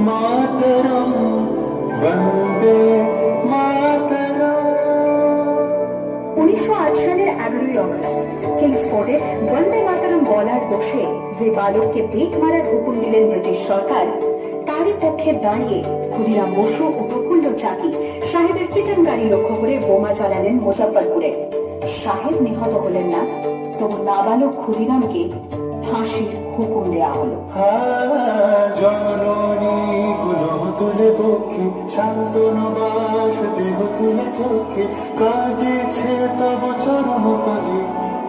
मातरम वंदे मातरम। 1908 সালের 11ই আগস্ট কিংসফোর্ডে বন্দে মাতরম বলার দোষে যে বালককে পেট মারার হুকুম দিলেন ব্রিটিশ সরকার, তারই পক্ষে দাঁড়িয়ে ক্ষুদিরাম বসু ও প্রফুল্ল চাকি সাহেবের কিটেন গাড়ি লক্ষ্য করে বোমা চালালেন মুজাফফরপুরে। সাহেব নিহত হলেন না, তবু নাবালক ক্ষুদিরামকে ফাঁসির হুকুম দেয়া হলো। জননী গুলো তুলে পক্ষে শান্তনবাস দেহ তুলে চোখে কাঁদেছে তব চরণ তলে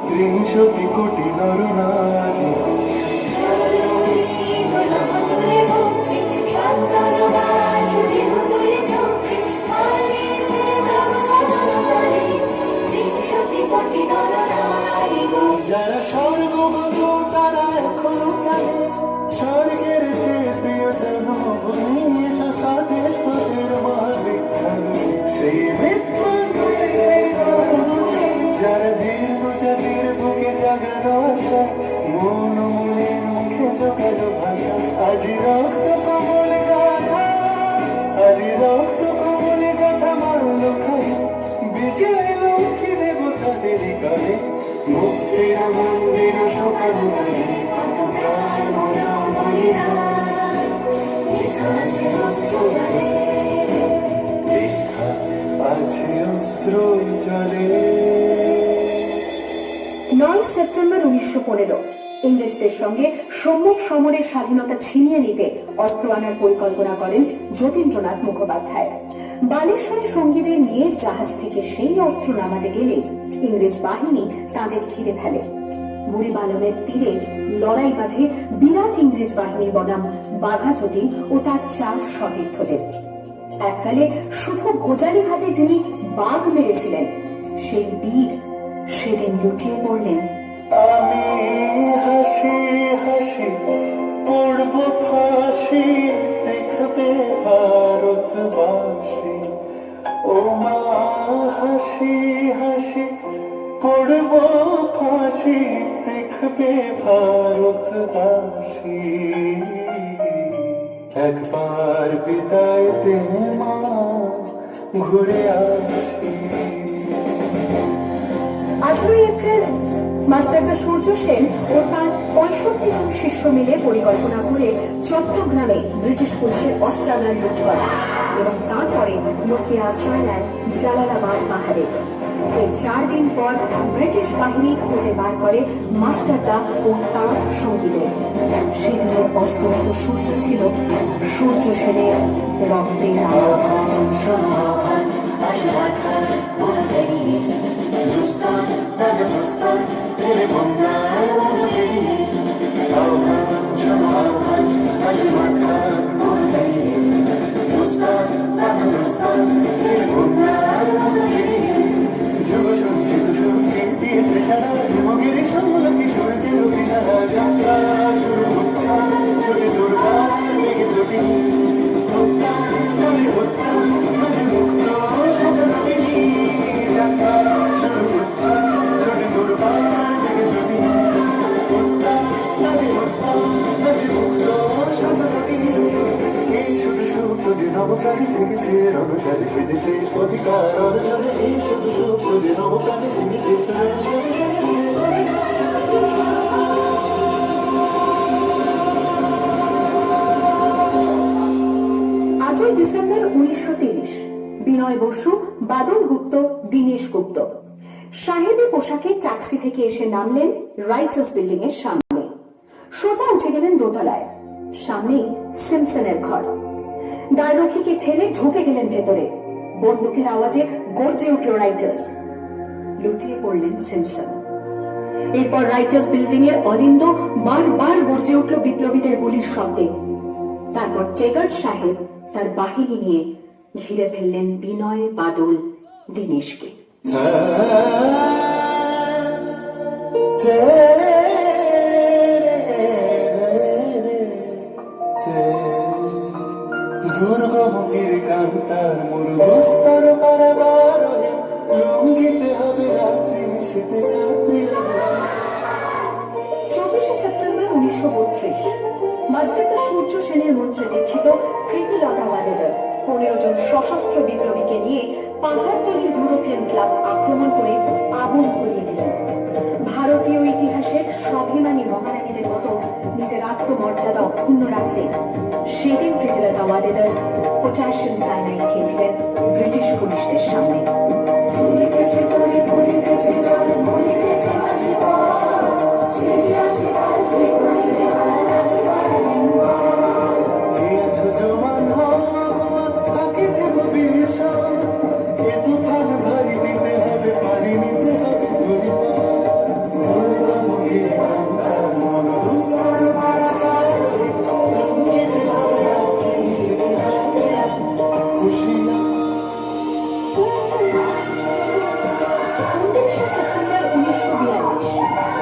30 কোটি নরনারী। যারা স্বর্গগত তারা এখনো জানে স্বর্গের যে প্রিয় জন্মভূমি স্বদেশ পথের মহাদীক্ষানে সেই যারা জীর্ণ জাতির বুকে জাগানো আশা মন মনের মুখে জোগালো ভাষা। আজি রক্ত কমলে গাথা, আজি রক্ত কমলে গাথা মারল খাই বিজয় লক্ষ্মী দেবতাদের কালে মুক্তির মন্দির সকাল আছে অস্ত্র জলে। 9 সেপ্টেম্বর 1915 ইংরেজদের সঙ্গে সম্মুখ সমরের স্বাধীনতা ছিনিয়ে নিতে অস্ত্র আনার পরিকল্পনা করেন যতীন্দ্রনাথ মুখোপাধ্যায়। বালেশ্বরে সঙ্গীদের নিয়ে জাহাজ থেকে সেই অস্ত্র নামাতে গেলে ইংরেজ বাহিনী তাদের ঘিরে ফেলে। বুড়িবালমের তীরে লড়াই বাঁধে বিরাট ইংরেজ বাহিনীর বনাম বাঘা যতীন ও তার 4 সতীর্থদের। এককালে শুধু গোজারি হাতে যিনি বাঘ মেরেছিলেন, সেই বীর সেদিন লুটিয়ে পড়লেন। আমি হাসি হাসি পড়ব ফাঁসি দেখবে ভারতবাসী। ও মা হাসি হাসি পড়ব ফাঁসি দেখবে ভারতবাসী। একবার বিদায় দে মা ঘুরে আসি। 18 এপ্রিল মাস্টারদা সূর্য সেন ও তার 65 জন শিষ্য মিলে পরিকল্পনা করে চট্টগ্রামে ব্রিটিশ পুলিশের অস্ত্রাগার লুট করে এবং তারপরে লুকিয়ে আশ্রয় নেন জালালাবাদ পাহাড়ে। এর 4 দিন পর ব্রিটিশ বাহিনী খুঁজে বার করে মাস্টারদা ও তার সঙ্গীদের। সেদিনের অস্তমিত সূর্য ছিল সূর্য সেনের রক্তের নবপ্রাণী জেগেছে রণসাজে সেজেছে অধিকার অর্জনে এই শুধু সুখ যে নবপ্রাণী জেগেছে রণসাজে সেজেছে। 8 ডিসেম্বর 1930 বিনয় বসু, বাদল গুপ্ত, দীনেশ গুপ্ত সাহেবী পোশাকে ট্যাক্সি থেকে এসে নামলেন রাইটার্স বিল্ডিং এর সামনে। সোজা উঠে গেলেন দোতলায়। সামনেই সিমসনের ঘর। দ্বাররক্ষীকে ঠেলে ঢুকে গেলেন ভেতরে। বন্দুকের আওয়াজে গর্জে উঠল রাইটার্স। লুটিয়ে পড়লেন সিমসন। এরপর রাইটার্স বিল্ডিং এর অলিন্দ বারবার গর্জে উঠল বিপ্লবীদের গুলির শব্দে। তারপর টেগার্ড সাহেব তার বাহিনী নিয়ে ঘিরে ফেললেন বিনয়, বাদল, দীনেশকে। দুর্গমতির কান্তার মুরুদস্তর পারাবার লঙ্ঘিতে হবে রাত্রি নিশীতে যাত্রী। 24 সেপ্টেম্বর 1932 মাস্টারদা সূর্য সেনের মন্ত্রে দীক্ষিত সশস্ত্র বিপ্লবীকে নিয়ে পাহাড়তলির ইউরোপিয়ান ক্লাব আক্রমণ করে আগুন ধরিয়ে দিলেন। ভারতীয় ইতিহাসের স্বাভিমানী মহারানীদের মতো নিজের আত্মমর্যাদা অক্ষুণ্ণ রাখতে সেদিন প্রীতিলতা ওয়াদেদার পটাশিয়াম সায়ানাইড খেয়েছিলেন ব্রিটিশ পুলিশদের সামনে। দিয়েছো জওয়ান হওয়ার তাকে যে ভবিষ্যৎ এ তুফান ভারী দিতে হবে পারি নিতে হবে দূরে দুর্গমে আমার মন দুস্তার বারাকার লঙ্ঘিতে হবে খুশিয়া 29 সেপ্টেম্বর 1942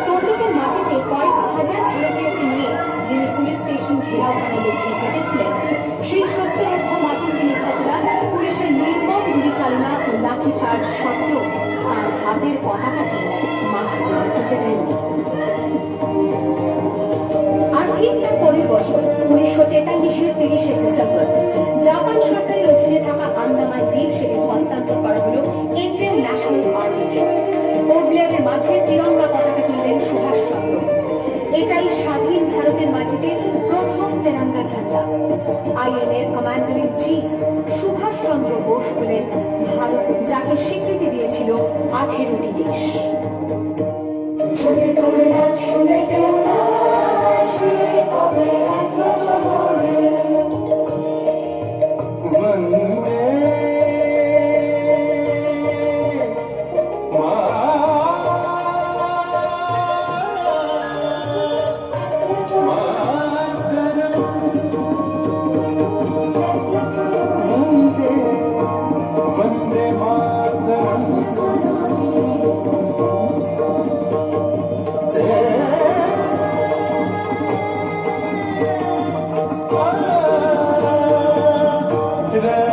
টন্ডিকের মাটিতে কয়েক হাজার ভারতীয়কে নিয়ে যিনি পুলিশ স্টেশন ঘেরাও করার লক্ষ্যে হেঁটেছিলেন, সেই সত্যরুদ্ধ মাতঙ্গী নেতাজিরা পুলিশের নির্মম গুলিচালনা ও লাঠিচার্জ সত্ত্বেও তার হাতের পতাকাটি মাটিতে টিকে দেননি। আর ঠিক তার পরের বছর 1943-এর 30শে ডিসেম্বর জাপান সরকারের অধীনে থাকা আন্দামান দ্বীপ সেদিন হস্তান্তর করা হলো ইন্ডিয়ান ন্যাশনাল আর্মিকে। পোর্টব্লেয়ারের মাঝে তিরঙ্গা পতাকা তুললেন সুভাষচন্দ্র। এটাই স্বাধীন ভারতের মাটিতে প্রথম তেরঙ্গা ঝান্ডা। আইএনএর commander in chief Subhas Chandra Bose হলেন ভারত, যাকে স্বীকৃতি দিয়েছিল 18টি দেশ। वंदे वंदे मातरम तेरे